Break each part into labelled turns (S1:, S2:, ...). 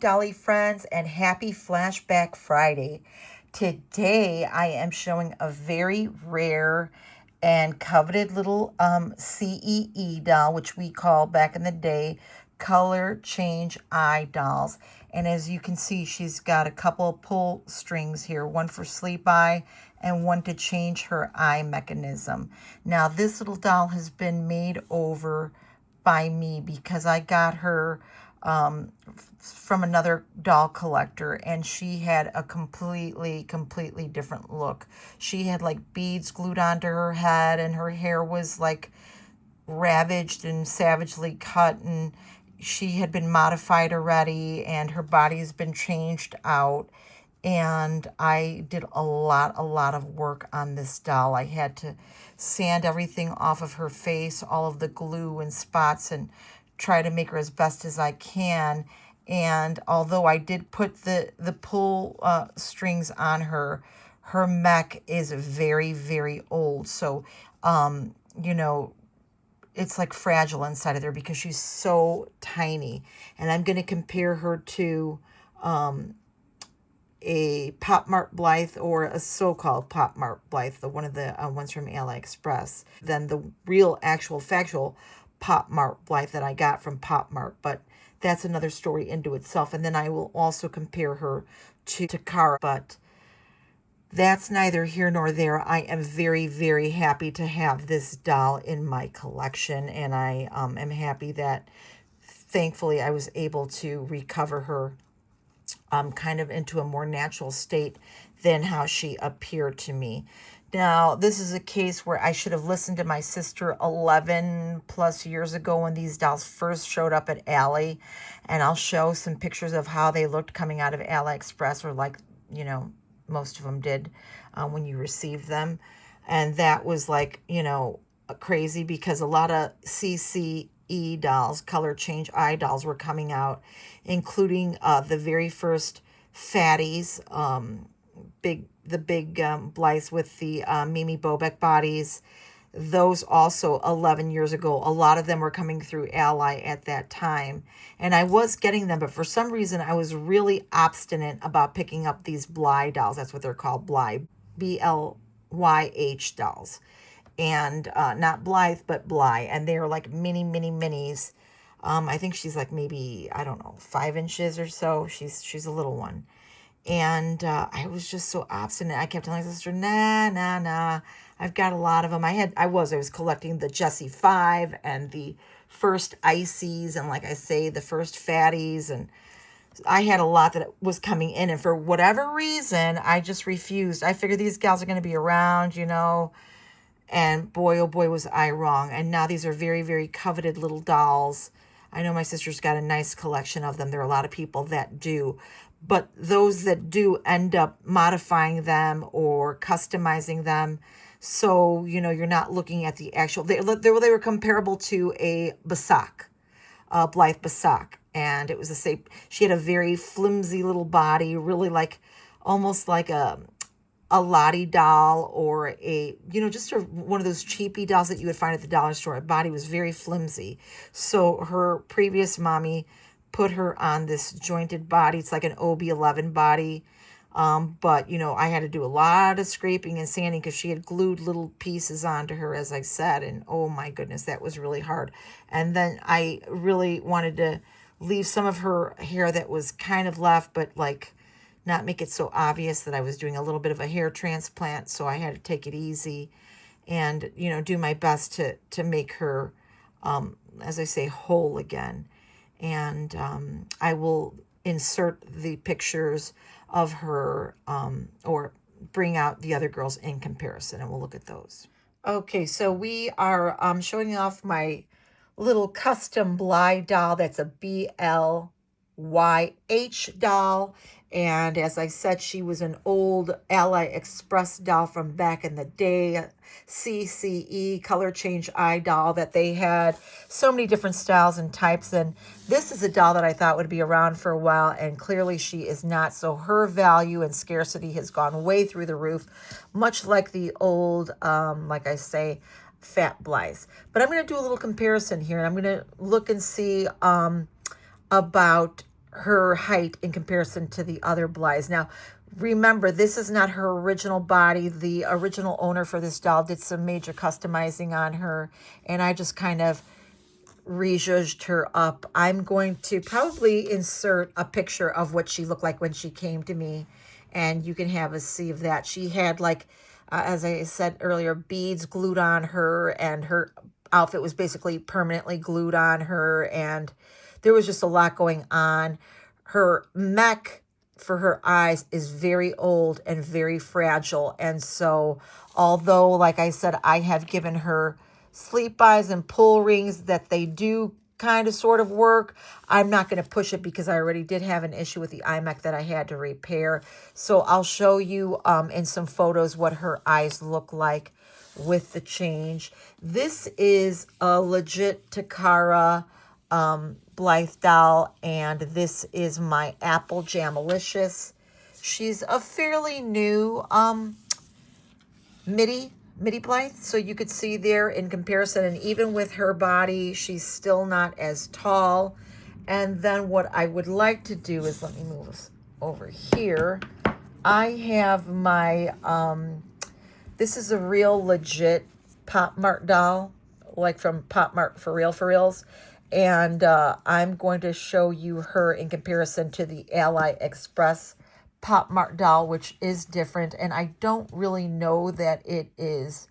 S1: Dolly friends, and happy Flashback Friday. Today I am showing a very rare and coveted little CEE doll, which we call back in the day color change eye dolls. And as you can see, she's got a couple of pull strings here, one for sleep eye and one to change her eye mechanism. Now this little doll has been made over by me because I got her from another doll collector, and she had a completely different look. She had like beads glued onto her head, and her hair was like ravaged and savagely cut, and she had been modified already, and her body has been changed out. And I did a lot of work on this doll. I had to sand everything off of her face, all of the glue and spots, and try to make her as best as I can. And although I did put the pull strings on her, her mech is very old. So, you know, it's like fragile inside of there because she's so tiny. And I'm going to compare her to a Pop Mart Blythe, or a so-called Pop Mart Blythe, the one of the ones from AliExpress, than the real actual factual Pop Mart Blythe that I got from Pop Mart. But that's another story into itself. And then I will also compare her to Takara, but that's neither here nor there. I am very happy to have this doll in my collection, and I am happy that thankfully I was able to recover her kind of into a more natural state than how she appeared to me. Now, this is a case where I should have listened to my sister 11 plus years ago when these dolls first showed up at Ali, and I'll show some pictures of how they looked coming out of AliExpress, or like, you know, most of them did when you received them. And that was like, you know, crazy because a lot of CCE dolls, color change eye dolls, were coming out, including the very first fatties, the big Blythes with the Mimi Bobek bodies. Those also 11 years ago, a lot of them were coming through Ally at that time. And I was getting them, but for some reason I was really obstinate about picking up these Blyh dolls. That's what they're called, Blyh, B-L-Y-H dolls. And not Blythe, but Blyh. And they're like minis. I think she's like maybe, I don't know, 5 inches or so. She's a little one. And I was just so obstinate. I kept telling my sister, nah. I've got a lot of them. I was collecting the Jessie 5 and the first Icies, and like I say, the first fatties. And I had a lot that was coming in. And for whatever reason, I just refused. I figured these gals are going to be around, you know. And boy, oh boy, was I wrong. And now these are very coveted little dolls. I know my sister's got a nice collection of them. There are a lot of people that do. But those that do end up modifying them or customizing them. So, you know, you're not looking at the actual... They were comparable to a Basak, Blythe Basak. And it was the same... She had a very flimsy little body, really like... Almost like a Lottie doll, or a, you know, just one of those cheapy dolls that you would find at the dollar store. Her body was very flimsy. So her previous mommy put her on this jointed body. It's like an OB11 body. But, you know, I had to do a lot of scraping and sanding because she had glued little pieces onto her, as I said. And oh my goodness, that was really hard. And then I really wanted to leave some of her hair that was kind of left, but like not make it so obvious that I was doing a little bit of a hair transplant. So I had to take it easy and, you know, do my best to make her, as I say, whole again. And I will insert the pictures of her, or bring out the other girls in comparison, and we'll look at those. Okay, so we are showing off my little custom Blyh doll. That's a BLYH doll. And as I said, she was an old AliExpress doll from back in the day, CCE, color change eye doll, that they had so many different styles and types. And this is a doll that I thought would be around for a while, and clearly she is not. So her value and scarcity has gone way through the roof, much like the old, like I say, fat Blythes. But I'm going to do a little comparison here, and I'm going to look and see about her height in comparison to the other Blyhs. Now, remember, this is not her original body. The original owner for this doll did some major customizing on her, and I just kind of rejudged her up. I'm going to probably insert a picture of what she looked like when she came to me, and you can have a see of that. She had, like, as I said earlier, beads glued on her, and her outfit was basically permanently glued on her, and there was just a lot going on. Her mech for her eyes is very old and very fragile, and so although, like I said, I have given her sleep eyes and pull rings that they do kind of sort of work, I'm not going to push it because I already did have an issue with the iMac that I had to repair. So I'll show you in some photos what her eyes look like with the change. This is a legit Takara Blythe doll, and this is my Apple Jamalicious. She's a fairly new midi Blythe, so you could see there in comparison, and even with her body, she's still not as tall. And then what I would like to do is, let me move this over here. I have my, this is a real legit Pop Mart doll, like from Pop Mart for reals. And I'm going to show you her in comparison to the Ally Express Pop Mart doll, which is different, and I don't really know that it is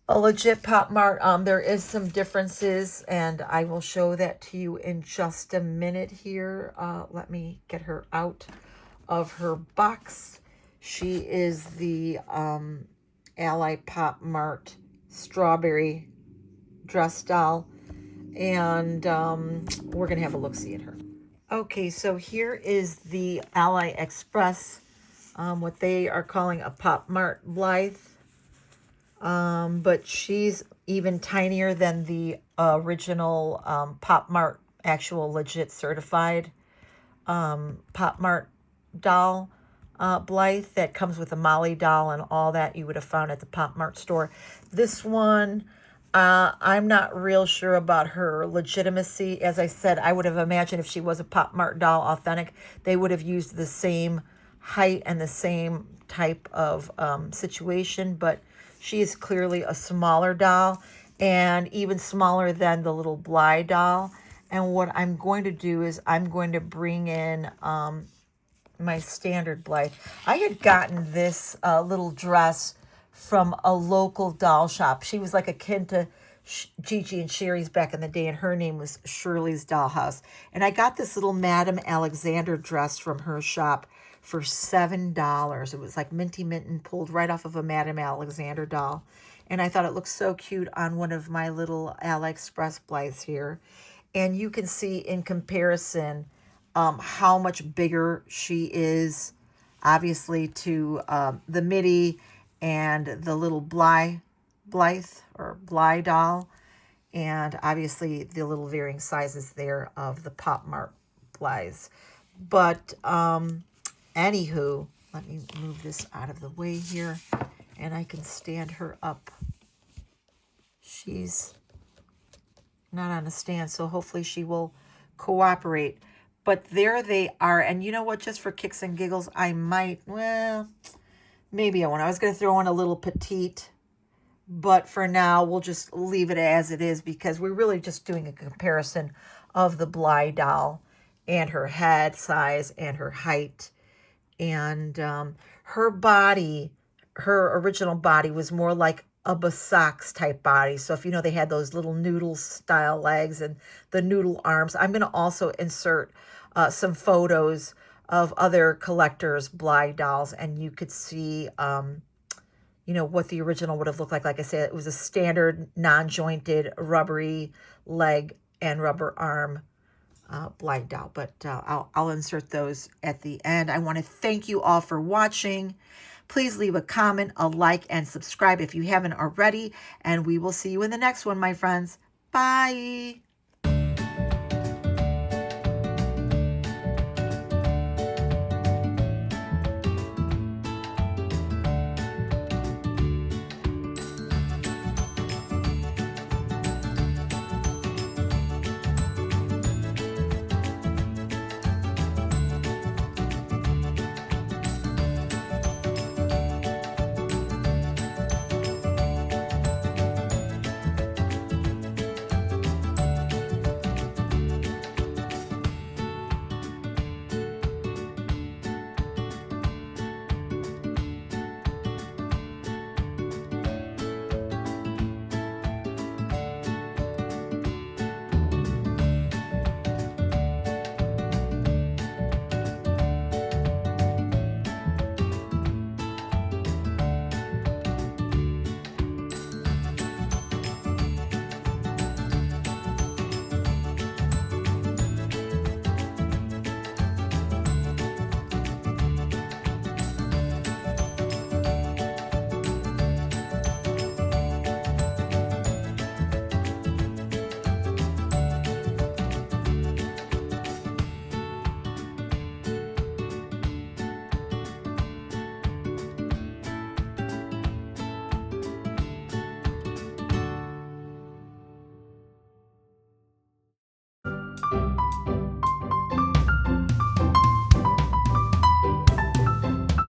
S1: a legit Pop Mart. There is some differences, and I will show that to you in just a minute here. Let me get her out of her box. She is the Ally Pop Mart Strawberry dress doll, and we're going to have a look-see at her. Okay, so here is the Ally Express, what they are calling a Pop Mart Blythe. But she's even tinier than the original Pop Mart actual legit certified Pop Mart doll Blythe that comes with a Molly doll and all that you would have found at the Pop Mart store. This one, I'm not real sure about her legitimacy. As I said, I would have imagined if she was a Pop Mart doll authentic, they would have used the same height and the same type of situation, but she is clearly a smaller doll, and even smaller than the little Blyh doll. And what I'm going to do is I'm going to bring in my standard Blythe. I had gotten this little dress from a local doll shop. She was like akin to Gigi and Sherry's back in the day, and her name was Shirley's Dollhouse. And I got this little Madame Alexander dress from her shop for $7. It was like minty mint and pulled right off of a Madame Alexander doll. And I thought it looked so cute on one of my little AliExpress Blythes here. And you can see in comparison how much bigger she is, obviously, to the midi and the little Blythe doll, and obviously the little varying sizes there of the Pop Mart Blythes. But anywho, let me move this out of the way here, and I can stand her up. She's not on a stand, so hopefully she will cooperate. But there they are, and you know what? Just for kicks and giggles, I might, well, maybe I won't. I was going to throw in a little petite, but for now, we'll just leave it as it is because we're really just doing a comparison of the Blyh doll and her head size and her height. And her body, her original body was more like a Basak's type body. So if you know, they had those little noodle style legs and the noodle arms. I'm going to also insert some photos of other collectors' Blyh dolls, and you could see, you know, what the original would have looked like. Like I said, it was a standard non-jointed rubbery leg and rubber arm Blyh doll, but I'll insert those at the end. I want to thank you all for watching. Please leave a comment, a like, and subscribe if you haven't already, and we will see you in the next one, my friends. Bye.